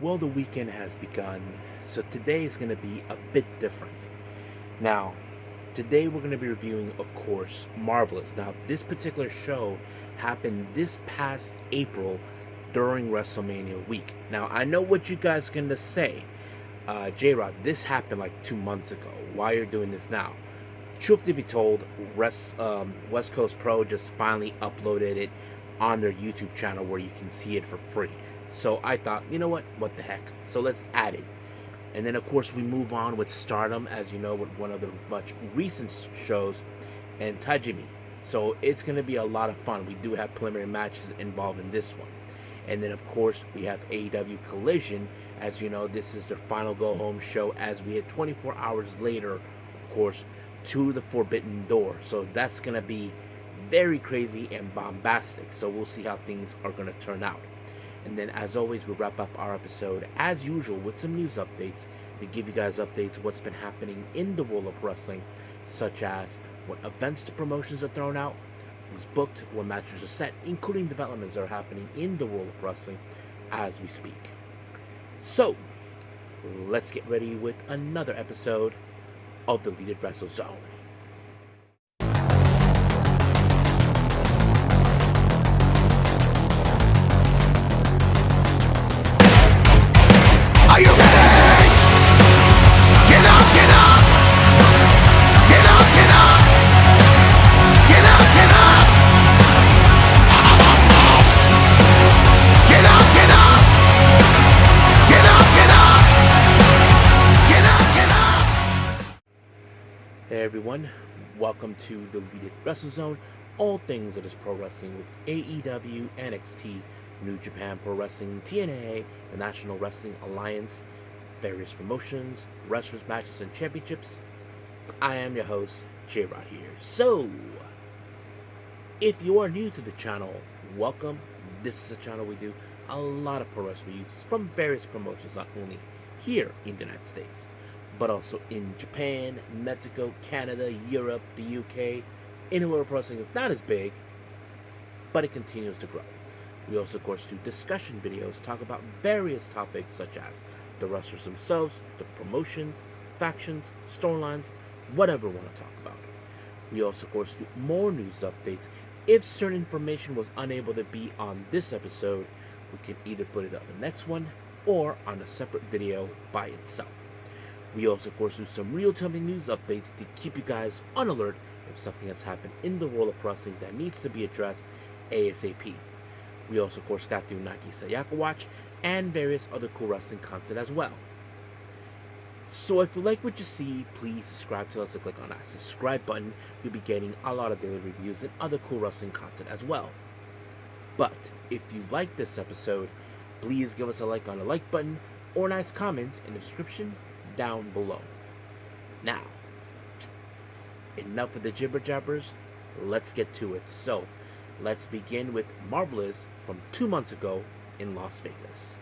Well, the weekend has begun, so today is going to be a bit different. Now, today we're going to be reviewing, of course, Marvelous. Now, this particular show happened this past April during WrestleMania week. Now, I know what you guys are going to say. J-Rod, this happened like 2 months ago. Why are you doing this now? Truth to be told, West Coast Pro just finally uploaded it on their YouTube channel where you can see it for free. So I thought, you know what the heck? So let's add it. And then of course we move on with Stardom, as you know, with one of the much recent shows, and Tajimi. So it's going to be a lot of fun. We do have preliminary matches involved in this one. And then of course we have AEW Collision. As you know, this is their final go home show as we hit 24 hours later, of course, to the Forbidden Door. So that's going to be very crazy and bombastic. So we'll see how things are going to turn out. And then, as always, we wrap up our episode as usual with some news updates to give you guys updates what's been happening in the world of wrestling, such as what events the promotions are thrown out, who's booked, what matches are set, including developments that are happening in the world of wrestling as we speak. So, let's get ready with another episode of the Deleted Wrestle Zone. Are you ready? Get up, get up! Get up, get up! Get up, get up! Get up, get up! Get up, get up! Get up, get up! Hey everyone, welcome to the Deleted Wrestle Zone. All things that is pro wrestling with AEW, NXT, New Japan Pro Wrestling, TNA, the National Wrestling Alliance, various promotions, wrestlers, matches, and championships. I am your host, J-Rod here. So, if you are new to the channel, welcome. This is a channel we do a lot of pro wrestling reviews from various promotions, not only here in the United States, but also in Japan, Mexico, Canada, Europe, the UK, anywhere pro wrestling is not as big, but it continues to grow. We also, of course, do discussion videos, talk about various topics such as the wrestlers themselves, the promotions, factions, storylines, whatever we want to talk about. We also, of course, do more news updates. If certain information was unable to be on this episode, we can either put it on the next one or on a separate video by itself. We also, of course, do some real-time news updates to keep you guys on alert if something has happened in the world of wrestling that needs to be addressed ASAP. We also, of course, got the Unagi Sayaka Watch and various other cool wrestling content as well. So if you like what you see, please subscribe to us and click on that subscribe button. You'll be getting a lot of daily reviews and other cool wrestling content as well. But if you like this episode, please give us a like on the like button or a nice comment in the description down below. Now, enough of the jibber jabbers, let's get to it. So, let's begin with Marvelous from 2 months ago in Las Vegas.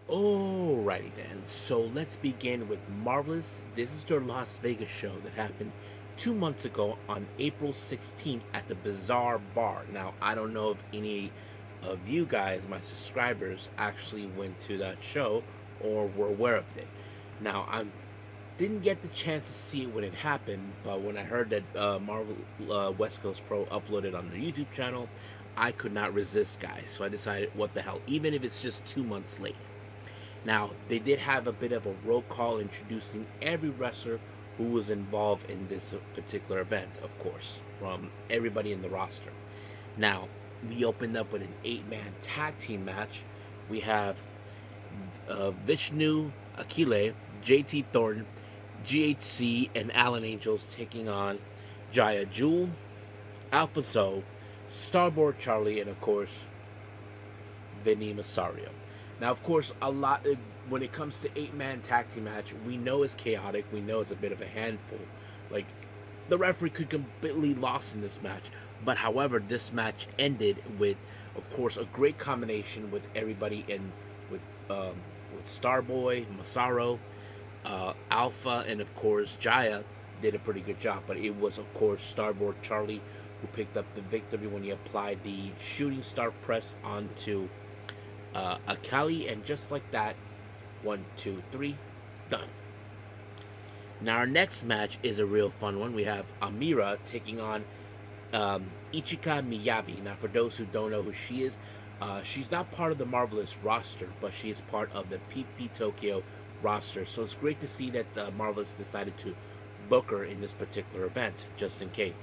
Alrighty then, so let's begin with Marvelous. This is their Las Vegas show that happened 2 months ago on April 16th at the Bizarre Bar. Now, I don't know if any of you guys, my subscribers, actually went to that show or were aware of it. Now, I didn't get the chance to see it when it happened, but when I heard that Marvel West Coast Pro uploaded on their YouTube channel, I could not resist, guys. So I decided, what the hell, even if it's just 2 months late. Now, they did have a bit of a roll call introducing every wrestler who was involved in this particular event, of course, from everybody in the roster. Now, we opened up with an 8-man tag team match. We have Vishnu Akile, JT Thornton, GHC, and Alan Angels taking on Jaya Jewel, Alpha Zoe, Starboard Charlie, and of course, Vinny Masario. Now, of course, when it comes to 8-man tag team match, we know it's chaotic. We know it's a bit of a handful. Like, the referee could completely lost in this match. But however, this match ended with, of course, a great combination with everybody in with with Starboy, Masaru, Alpha, and of course Jaya did a pretty good job. But it was of course Starboard Charlie who picked up the victory when he applied the shooting star press onto Akali, and just like that, 1, 2, 3, done. Now our next match is a real fun one. We have Amira taking on Ichika Miyabi. Now, for those who don't know who she is, she's not part of the Marvelous roster, but she is part of the PP Tokyo roster. So it's great to see that Marvelous decided to book her in this particular event, just in case.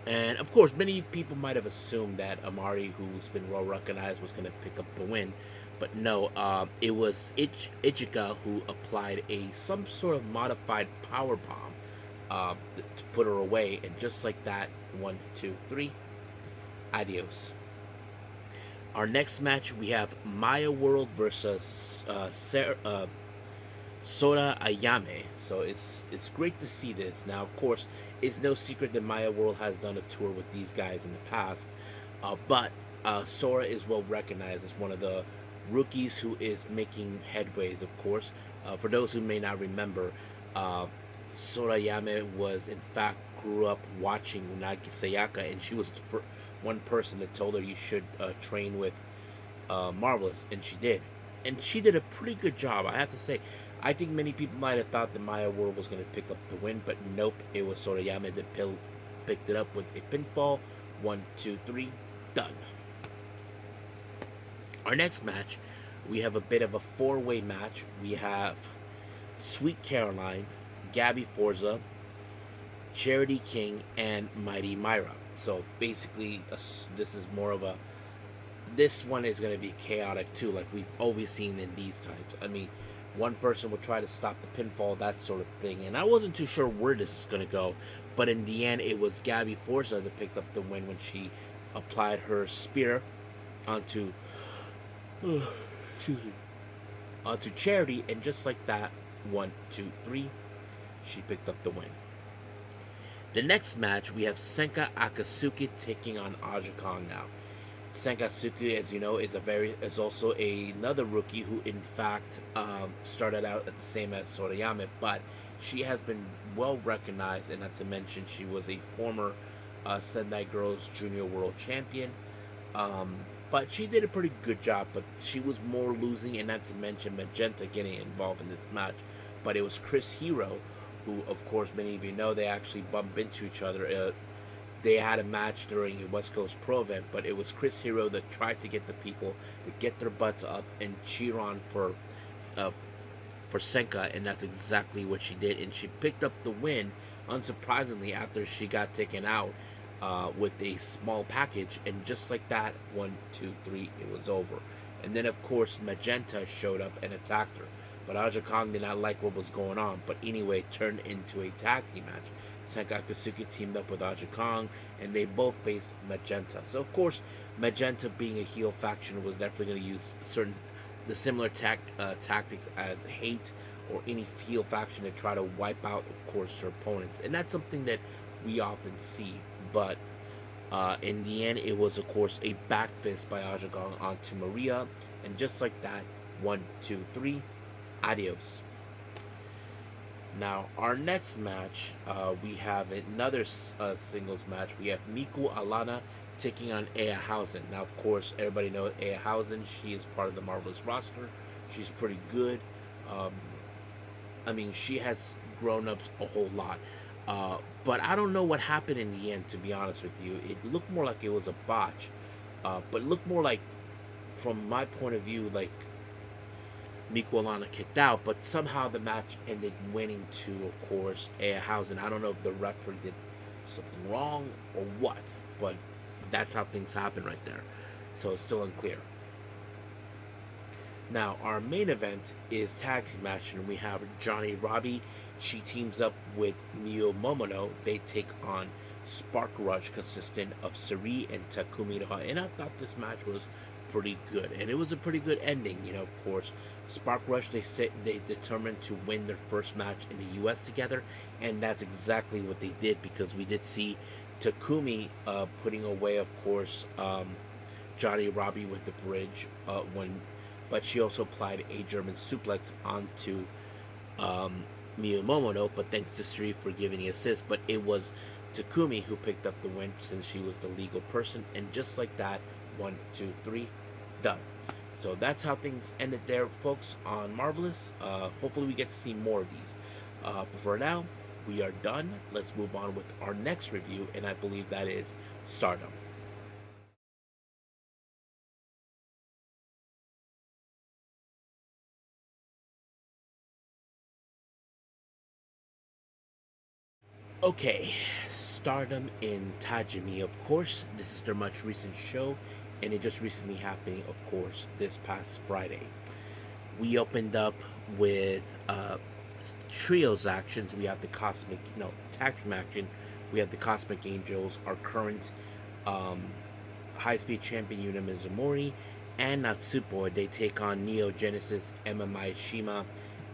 And of course, many people might have assumed that Amari, who's been well recognized, was going to pick up the win. But no, it was Ichika who applied some sort of modified power bomb to put her away, and just like that, 1, 2, 3, adios. Our next match, we have Maya World versus Sora Ayame. So it's great to see this. Now, of course, it's no secret that Maya World has done a tour with these guys in the past, but Sora is well recognized as one of the rookies who is making headways, of course. For those who may not remember, Sorayame was in fact grew up watching Unagi Sayaka, and she was the one person that told her you should train with Marvelous, and she did. And she did a pretty good job, I have to say. I think many people might have thought that Maya World was going to pick up the win, but nope, it was Sorayame that picked it up with a pinfall. 1, 2, 3, done. Our next match, we have a bit of a four-way match. We have Sweet Caroline, Gabby Forza, Charity King, and Mighty Myra. So basically, this is more of a. This one is going to be chaotic too, like we've always seen in these types. I mean, one person will try to stop the pinfall, that sort of thing. And I wasn't too sure where this is going to go, but in the end, it was Gabby Forza that picked up the win when she applied her spear onto onto Charity, and just like that, 1, 2, 3, she picked up the win. The next match, we have Senka Akatsuki taking on Aja Kong. Now, Senka Akatsuki, as you know, is also another rookie who, in fact, started out at the same as Sorayame, but she has been well recognized, and not to mention she was a former Sendai Girls Junior World Champion. But she did a pretty good job, but she was more losing, and not to mention Magenta getting involved in this match. But it was Chris Hero, who, of course, many of you know, they actually bumped into each other. They had a match during a West Coast Pro event, but it was Chris Hero that tried to get the people to get their butts up and cheer on for Senka, and that's exactly what she did. And she picked up the win, unsurprisingly, after she got taken out. With a small package, and just like that, 1, 2, 3, it was over. And then of course Magenta showed up and attacked her, but Aja Kong did not like what was going on, but anyway, it turned into a tag team match. Senka Akatsuki teamed up with Aja Kong, and they both faced Magenta. So of course, Magenta, being a heel faction, was definitely going to use the similar tactics as Hate or any heel faction to try to wipe out, of course, their opponents, and that's something that we often see. But in the end, it was, of course, a back fist by Aja Kong onto Maria, and just like that, 1, 2, 3, adios. Now, our next match, we have another singles match. We have Miku Alana taking on Eahausen. Now, of course, everybody knows Eahausen. She is part of the Marvelous roster. She's pretty good. I mean, she has grown up a whole lot. But I don't know what happened in the end, to be honest with you. It looked more like it was a botch. But it looked more like, from my point of view, like Miku Alana kicked out. But somehow the match ended winning to, of course, Eahausen. I don't know if the referee did something wrong or what. But that's how things happen right there. So it's still unclear. Now, our main event is tag team match, and we have Johnny Robbie. She teams up with Mio Momono. They take on Spark Rush, consisting of Sari and Takumi Noha. And I thought this match was pretty good, and it was a pretty good ending. You know, of course, Spark Rush, they determined to win their first match in the U.S. together, and that's exactly what they did, because we did see Takumi putting away, of course, Johnny Robbie with the bridge when but she also applied a German suplex onto um, Miyu Momono, but thanks to Sri for giving the assist. But it was Takumi who picked up the win since she was the legal person, and just like that, 1, 2, 3, done. So that's how things ended there, folks, on Marvelous. Hopefully, we get to see more of these. But for now, we are done. Let's move on with our next review, and I believe that is Stardom. Okay, Stardom in Tajimi, of course. This is their much recent show, and it just recently happened, of course, this past Friday. We opened up with trios actions. We have the tag team action. We have the Cosmic Angels, our current um, high speed champion Yuna Mizumori, and Natsupoi. They take on Neo Genesis, MMI Shima,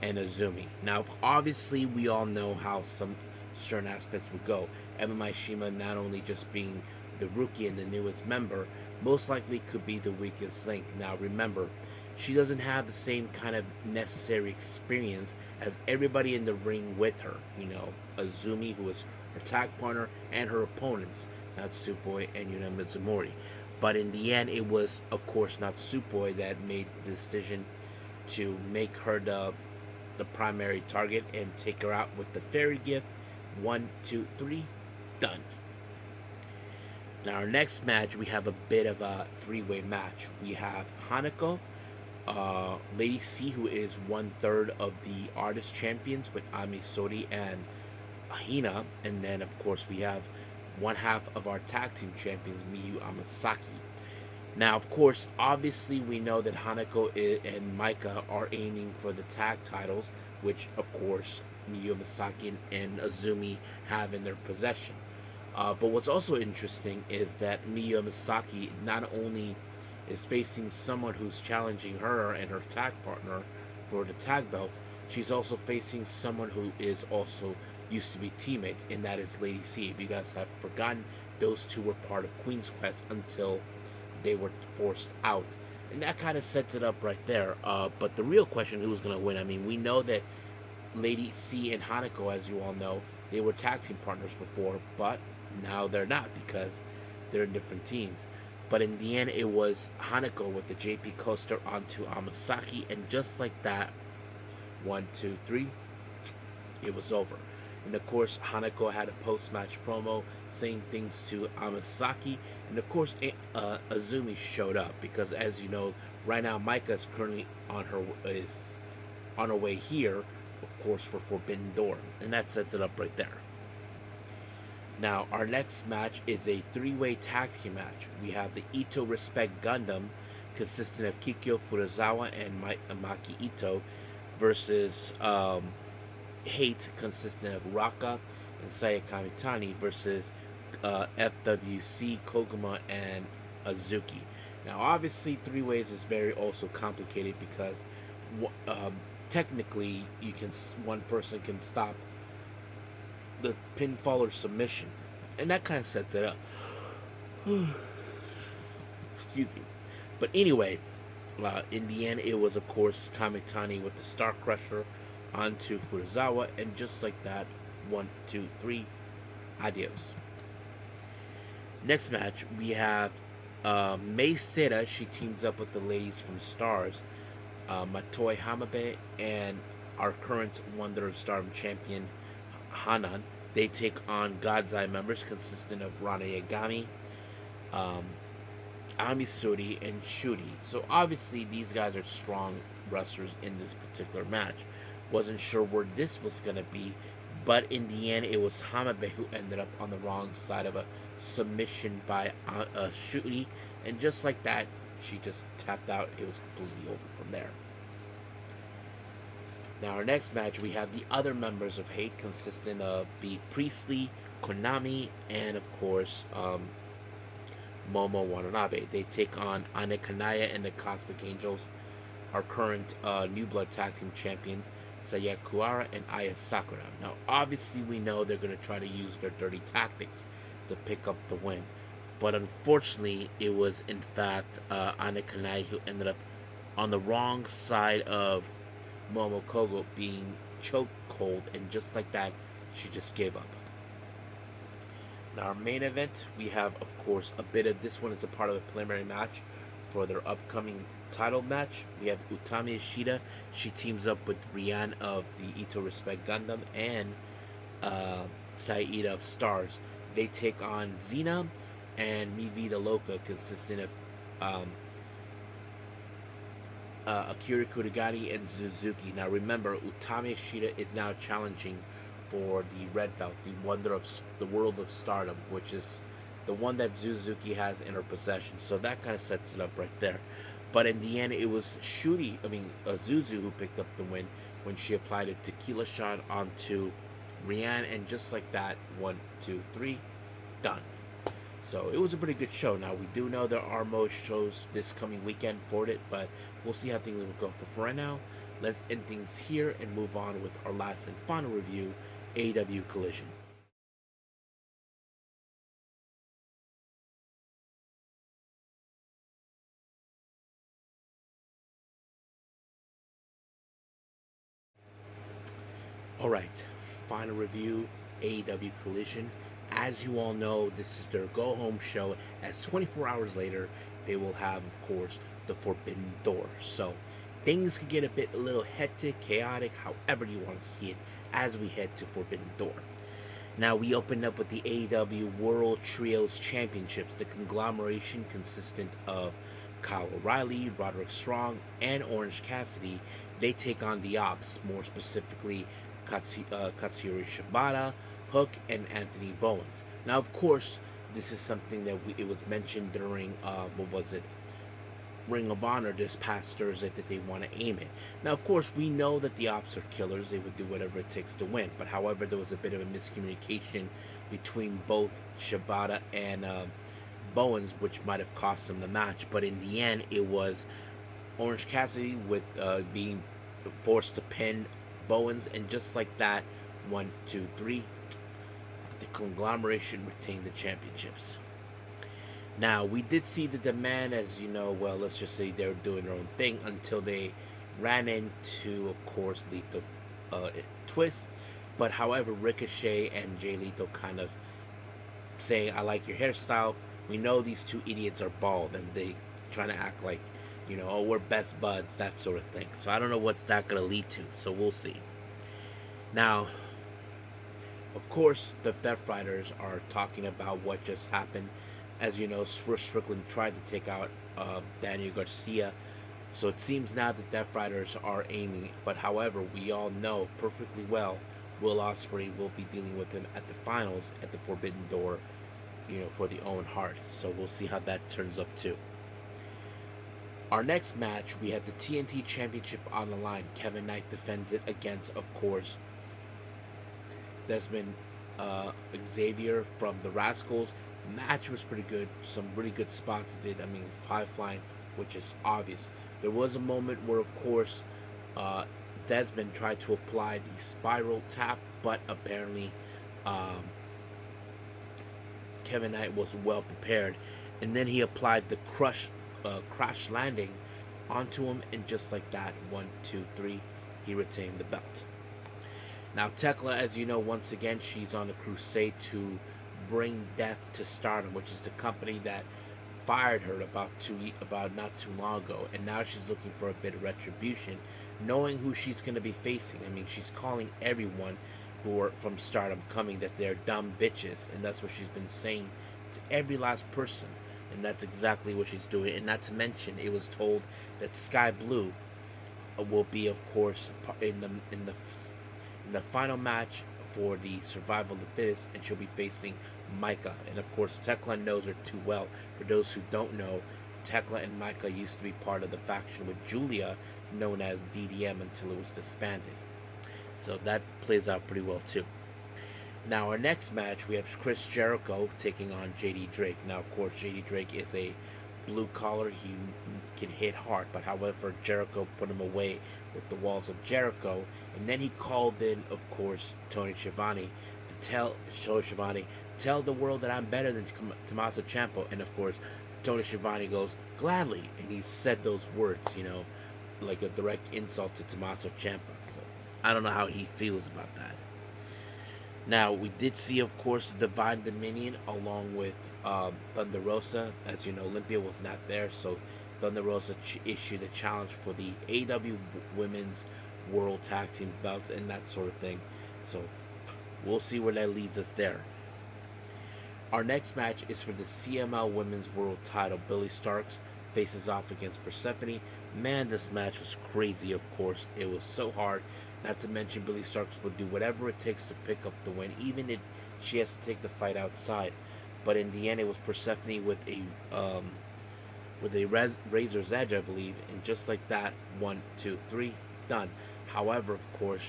and Azumi. Now, obviously, we all know how some certain aspects would go. MMI Shima not only just being the rookie and the newest member, most likely could be the weakest link. Now, remember, she doesn't have the same kind of necessary experience as everybody in the ring with her. Azumi, who is her tag partner, and her opponents, Natsupoi and Yuna Mizumori. But in the end, it was, of course, Natsupoi that made the decision to make her the primary target and take her out with the fairy gift. 1, 2, 3, done. Now, our next match, we have a bit of a three-way match. We have Hanako, Lady C, who is 1/3 of the Artist Champions with Ami Sori and Hina, and then of course we have one half of our tag team champions, Miyu Amasaki. Now, of course, obviously we know that Hanako and Maika are aiming for the tag titles, which of course Miyu Amasaki and Azumi have in their possession. But what's also interesting is that Miyu Amasaki not only is facing someone who's challenging her and her tag partner for the tag belts, she's also facing someone who is also used to be teammates, and that is Lady C. If you guys have forgotten, those two were part of Queen's Quest until they were forced out. And that kind of sets it up right there. But the real question, who's going to win? I mean, we know that Lady C and Hanako, as you all know, they were tag team partners before, but now they're not because they're in different teams. But in the end, it was Hanako with the JP coaster onto Amasaki, and just like that, 1, 2, 3, it was over. And of course, Hanako had a post-match promo saying things to Amasaki, and of course, Azumi showed up because, as you know, right now Maika is currently on her way here, of course, for Forbidden Door, and that sets it up right there. Now, our next match is a three-way tag team match. We have the Ito Respect Gundam, consisting of Kikyo Furuzawa and Maki Ito, versus Hate, consisting of Raka and Saya Kamitani, versus FWC, Koguma, and Azuki. Now, obviously, three ways is very also complicated because technically, one person can stop the pinfall or submission, and that kind of sets it up. Excuse me. But anyway, in the end, it was of course Kamitani with the Star Crusher onto Furuzawa, and just like that, 1, 2, 3, adios. Next match, we have Mei Seira. She teams up with the ladies from Stars, Matoi Hamabe, and our current Wonder of Stardom champion, Hanan. They take on God's Eye members consisting of Rana Yagami, Amisuri, and Shuri. So obviously these guys are strong wrestlers in this particular match. Wasn't sure where this was going to be, but in the end it was Hamabe who ended up on the wrong side of a submission by Shuri, and just like that, she just tapped out. It was completely over from there. Now, our next match, we have the other members of Hate, consisting of B. Priestley, Konami, and of course, Momo Watanabe. They take on Ane Kanaya and the Cosmic Angels, our current New Blood Tag Team Champions, Saya Kuara and Aya Sakura. Now, obviously, we know they're going to try to use their dirty tactics to pick up the win. But unfortunately, it was in fact Ane Kanaya who ended up on the wrong side of Momokogo being choked cold, and just like that, she just gave up. Now, our main event, we have, of course, a bit of this one is a part of the preliminary match for their upcoming title match. We have Utami Ishida. She teams up with Rian of the Ito Respect Gundam and Saida of Stars. They take on Xena and Mi Vida Loca, consisting of um, Akira Kurigani and Suzuki. Now remember, Utami Ishida is now challenging for the red belt, the wonder of the world of Stardom, which is the one that Suzuki has in her possession. So that kind of sets it up right there. But in the end, it was Zuzu who picked up the win when she applied a tequila shot onto Rian, and just like that, 1, 2, 3, done. So it was a pretty good show. Now we do know there are more shows this coming weekend for it, but we'll see how things will go. But for right now, let's end things here and move on with our last and final review, AEW Collision. Alright, final review, AEW Collision. As you all know, this is their go home show, as 24 hours later, they will have, of course, the Forbidden Door. So things could get a little hectic, chaotic, however you want to see it, as we head to Forbidden Door. Now, we opened up with the AEW World Trios Championships, the conglomeration consistent of Kyle O'Reilly, Roderick Strong, and Orange Cassidy. They take on the Ops, more specifically Katsuyori Shibata, Hook, and Anthony Bowens. Now, of course, this is something that it was mentioned during, Ring of Honor this past Thursday, that they want to aim it. Now, of course, we know that the Ops are killers. They would do whatever it takes to win. But however, there was a bit of a miscommunication between both Shibata and Bowens, which might have cost them the match. But in the end, it was Orange Cassidy with being forced to pin Bowens, and just like that, 1, 2, 3, the conglomeration retained the championships. Now, we did see the demand, as you know, well, let's just say they were doing their own thing until they ran into, of course, Lethal Twist. But however, Ricochet and Jay Lethal kind of saying, I like your hairstyle. We know these two idiots are bald, and they trying to act like, oh, we're best buds, that sort of thing. So I don't know what's that going to lead to. So we'll see. Now, of course, the Death Riders are talking about what just happened. As you know, Strickland tried to take out Daniel Garcia. So it seems now that Death Riders are aiming. But however, we all know perfectly well Will Ospreay will be dealing with him at the finals at the Forbidden Door, for the Owen Hart. So we'll see how that turns up too. Our next match, we have the TNT Championship on the line. Kevin Knight defends it against, of course, Desmond Xavier from the Rascals. The match was pretty good. Some really good spots it did. Five flying, which is obvious. There was a moment where, of course, Desmond tried to apply the spiral tap, but apparently Kevin Knight was well prepared. And then he applied the crash landing onto him, and just like that, 1, 2, 3, he retained the belt. Now, Tekla, as you know, once again, she's on a crusade to bring death to Stardom, which is the company that fired her about not too long ago, and now she's looking for a bit of retribution, knowing who she's going to be facing. She's calling everyone who are from Stardom coming that they're dumb bitches, and that's what she's been saying to every last person, and that's exactly what she's doing. And not to mention, it was told that Sky Blue will be, of course, in the final match for the survival of the fittest, and she'll be facing Micah. And of course, Tekla knows her too well. For those who don't know, Tekla and Micah used to be part of the faction with Julia, known as DDM, until it was disbanded. So that plays out pretty well too. Now, our next match, we have Chris Jericho taking on JD Drake. Now, of course, JD Drake is a blue collar. He can hit hard, but however, Jericho put him away with the walls of Jericho. And then he called in, of course, Tony Schiavone to tell the world that I'm better than Tommaso Ciampa. And of course, Tony Schiavone goes, gladly. And he said those words, like a direct insult to Tommaso Ciampa. So I don't know how he feels about that. Now we did see, of course, the Divine Dominion along with Thunder Rosa. As you know, Olympia was not there, so Thunder Rosa issued a challenge for the AEW Women's World Tag Team belts and that sort of thing. So we'll see where that leads us there. Our next match is for the CML Women's World Title. Billy Starks faces off against Persephone. Man, this match was crazy, of course. It was so hard. Not to mention, Billy Starks will do whatever it takes to pick up the win, even if she has to take the fight outside. But in the end, it was Persephone with a razor's edge, I believe, and just like that, 1, 2, 3, done. However, of course,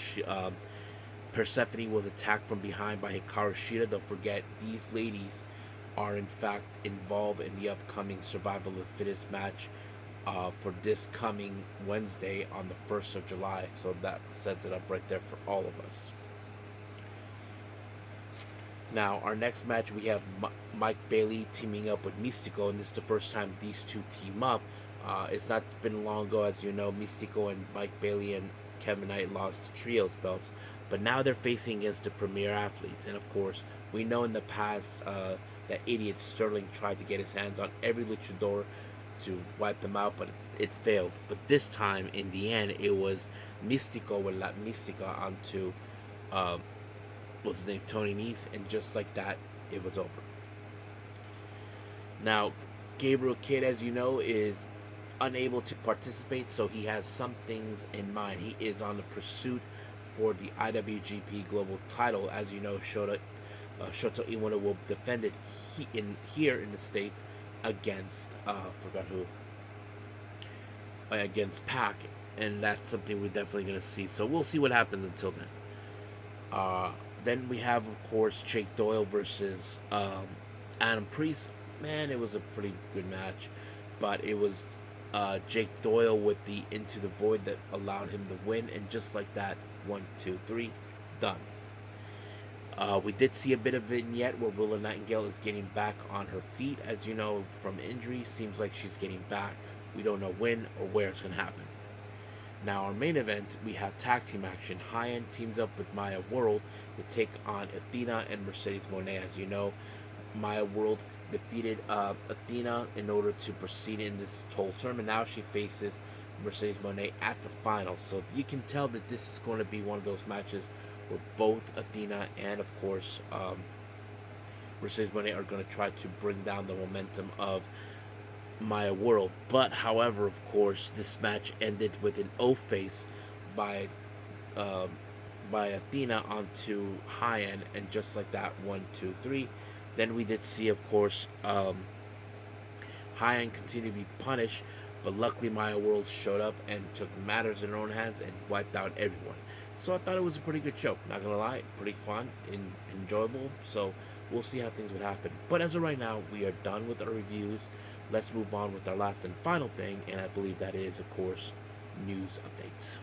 Persephone was attacked from behind by Hikaru Shida. Don't forget, these ladies are in fact involved in the upcoming Survival of the Fittest match for this coming Wednesday on the 1st of July. So that sets it up right there for all of us. Now, our next match, we have Mike Bailey teaming up with Mystico, and this is the first time these two team up. It's not been long ago, as you know, Mystico and Mike Bailey and Kevin Knight lost the trios belts, but now they're facing against the premier athletes. And of course, we know in the past that idiot Sterling tried to get his hands on every luchador to wipe them out, but it failed. But this time, in the end, it was Mystico with La Mystica onto what's his name, Tony Nese, and just like that, it was over. Now, Gabriel Kidd, as you know, is unable to participate, so he has some things in mind. He is on the pursuit for the IWGP Global Title. As you know, Shota Iwata will defend it here in the States against against Pac, and that's something we're definitely going to see. So we'll see what happens until then. Then we have, of course, Jake Doyle versus Adam Priest. Man, it was a pretty good match, but it was Jake Doyle with the Into the Void that allowed him to win, and just like that, 1, 2, 3, done. We did see a bit of vignette where Willow Nightingale is getting back on her feet. As you know, from injury, seems like she's getting back. We don't know when or where it's going to happen. Now, our main event, we have tag team action. High End teams up with Maya World to take on Athena and Mercedes Moné. As you know, Maya World defeated Athena in order to proceed in this whole tournament. Now she faces Mercedes Moné at the finals. So you can tell that this is going to be one of those matches where both Athena and, of course, Mercedes Moné are going to try to bring down the momentum of Maya World. But, however, of course, this match ended with an O-face by Athena onto High End, and just like that, 1, 2, 3. Then we did see, of course, High End continue to be punished, but luckily Maya World showed up and took matters in their own hands and wiped out everyone. So I thought it was a pretty good show. Not gonna lie, pretty fun and enjoyable. So we'll see how things would happen. But as of right now, we are done with our reviews. Let's move on with our last and final thing, and I believe that is, of course, news updates.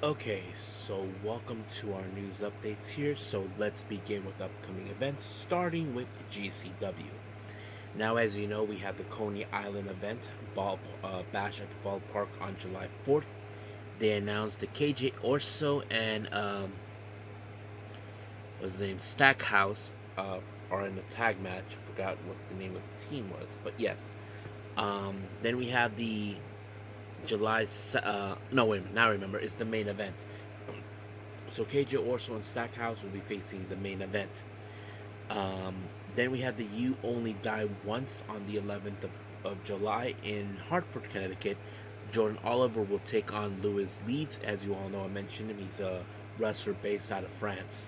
Okay, so welcome to our news updates here. So let's begin with upcoming events, starting with GCW. Now, as you know, we have the Coney Island event, Bash at the Ballpark on July 4th. They announced the KJ Orso and what's his name, Stackhouse are in a tag match. I forgot what the name of the team was, but yes. Then we have the July, no, wait a minute, now I remember, it's the main event. So KJ Orso and Stackhouse will be facing the main event. Then we have the You Only Die Once on the 11th of July in Hartford, Connecticut. Jordan Oliver will take on Louis Leeds. As you all know, I mentioned him, he's a wrestler based out of France.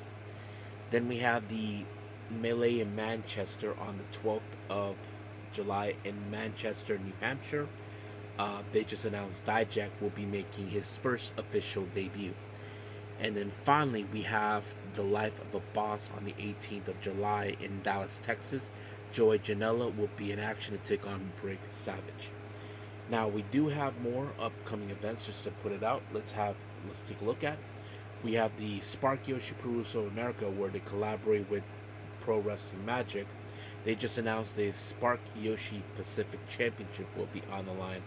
Then we have the Melee in Manchester on the 12th of July in Manchester, New Hampshire. They just announced Dijak will be making his first official debut. And then finally, we have The Life of a Boss on the 18th of July in Dallas, Texas. Joey Janela will be in action to take on Brig Savage. Now we do have more upcoming events just to put it out. Let's take a look at. We have the Spark Yoshi Puroresu of America where they collaborate with Pro Wrestling Magic. They just announced the Spark Yoshi Pacific Championship will be on the line.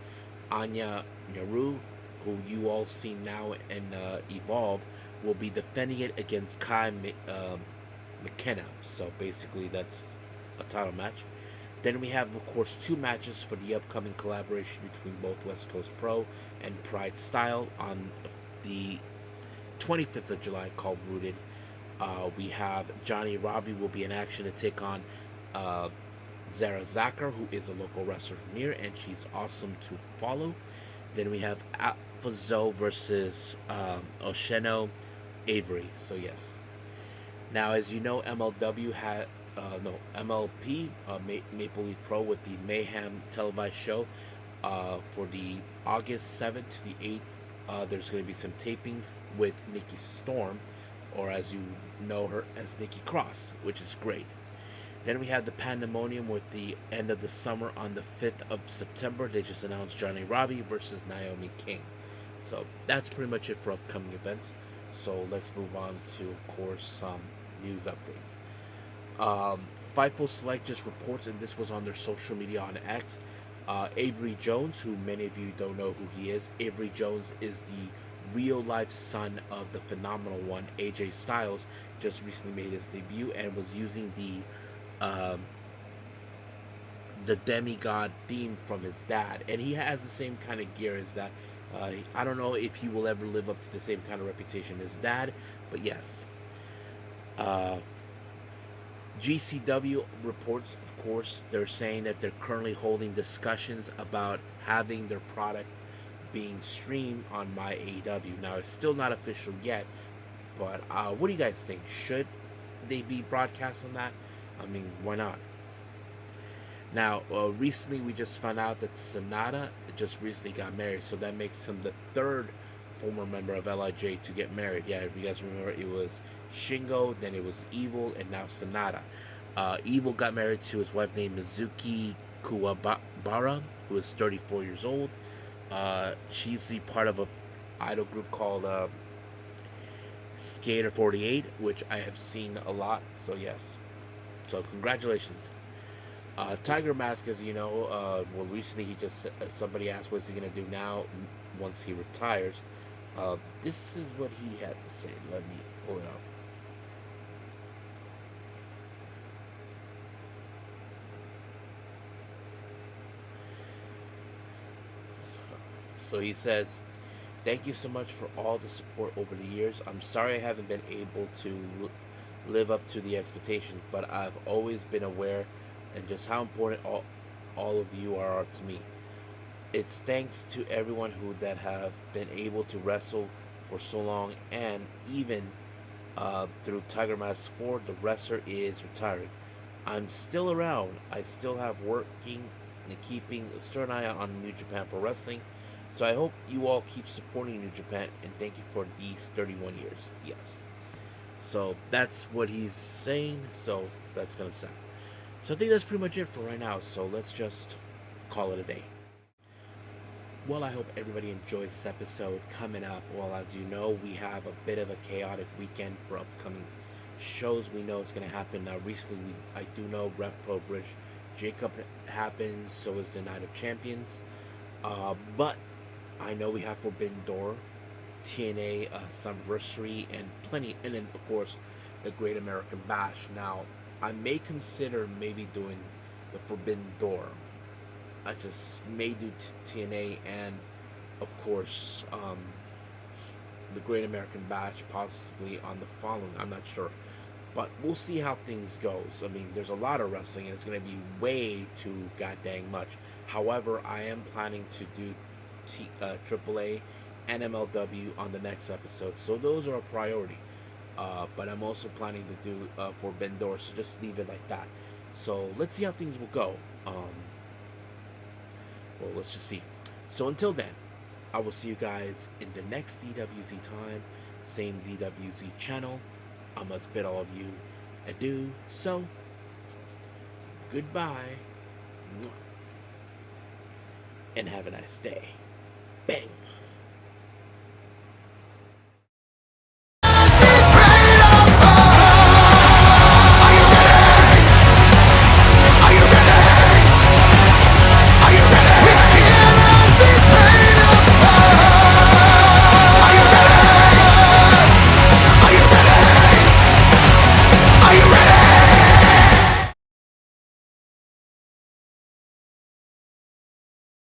Anya Naru, who you all see now in Evolve, will be defending it against Kai McKenna. So basically, that's a title match. Then we have, of course, two matches for the upcoming collaboration between both West Coast Pro and PrideStyle on the 25th of July called Rooted. We have Johnny Robbie will be in action to take on Zara Zakar, who is a local wrestler from here, and she's awesome to follow. Then we have Alpha Zoe versus Osheno Avery. So yes. Now, as you know, MLW had MLP Maple Leaf Pro with the Mayhem televised show for the August 7th to the 8th. There's going to be some tapings with Nikki Storm, or as you know her as Nikki Cross, which is great. Then we have the Pandemonium with the end of the summer on the 5th of September. They just announced Johnny Robbie versus Naomi King. So that's pretty much it for upcoming events. So let's move on to, of course, some news updates. Fightful Select just reports, and this was on their social media on X, Avery Jones, who many of you don't know who he is. Avery Jones is the real-life son of the phenomenal one, AJ Styles, just recently made his debut and was using the demigod theme from his dad, and he has the same kind of gear as that. I don't know if he will ever live up to the same kind of reputation as dad, but yes. GCW reports, of course, they're saying that they're currently holding discussions about having their product being streamed on MyAEW. Now, it's still not official yet, but what do you guys think? Should they be broadcast on that? I mean, why not? Now, recently we just found out that SANADA just recently got married, so that makes him the third former member of LIJ to get married. Yeah, if you guys remember, it was Shingo, then it was Evil, and now SANADA. Evil got married to his wife named Mizuki Kuwabara, who is 34 years old. She's the part of a idol group called Skater 48, which I have seen a lot, so yes. So congratulations. Tiger Mask, as you know, well, recently he just, somebody asked what's he going to do now once he retires. This is what he had to say. Let me pull it up. So he says, "Thank you so much for all the support over the years. I'm sorry I haven't been able to live up to the expectations, but I've always been aware and just how important all of you are to me. It's thanks to everyone that have been able to wrestle for so long, and even through Tiger Mask 4, the wrestler is retiring. I'm still around. I still have working and keeping a stern eye on New Japan Pro Wrestling. So I hope you all keep supporting New Japan, and thank you for these 31 years. Yes." So that's what he's saying. So that's gonna sound. So I think that's pretty much it for right now. So let's just call it a day. Well, I hope everybody enjoys this episode. Coming up, well, as you know, we have a bit of a chaotic weekend for upcoming shows. We know it's going to happen. Now, recently, I do know Rep Pro British Jacob happened. So is the Night of Champions. But I know we have Forbidden Door, TNA, Summerversary, and plenty. And then, of course, the Great American Bash. Now, I may consider maybe doing the Forbidden Door. I just may do TNA and, of course, the Great American Bash possibly on the following. I'm not sure. But we'll see how things goes. I mean, there's a lot of wrestling, and it's going to be way too goddamn much. However, I am planning to do AAA and MLW on the next episode. So those are a priority. But I'm also planning to do Forbidden Door, so just leave it like that. So let's see how things will go. Well, let's just see. So until then, I will see you guys in the next DWZ time, same DWZ channel. I must bid all of you adieu. So, goodbye, and have a nice day. Bang.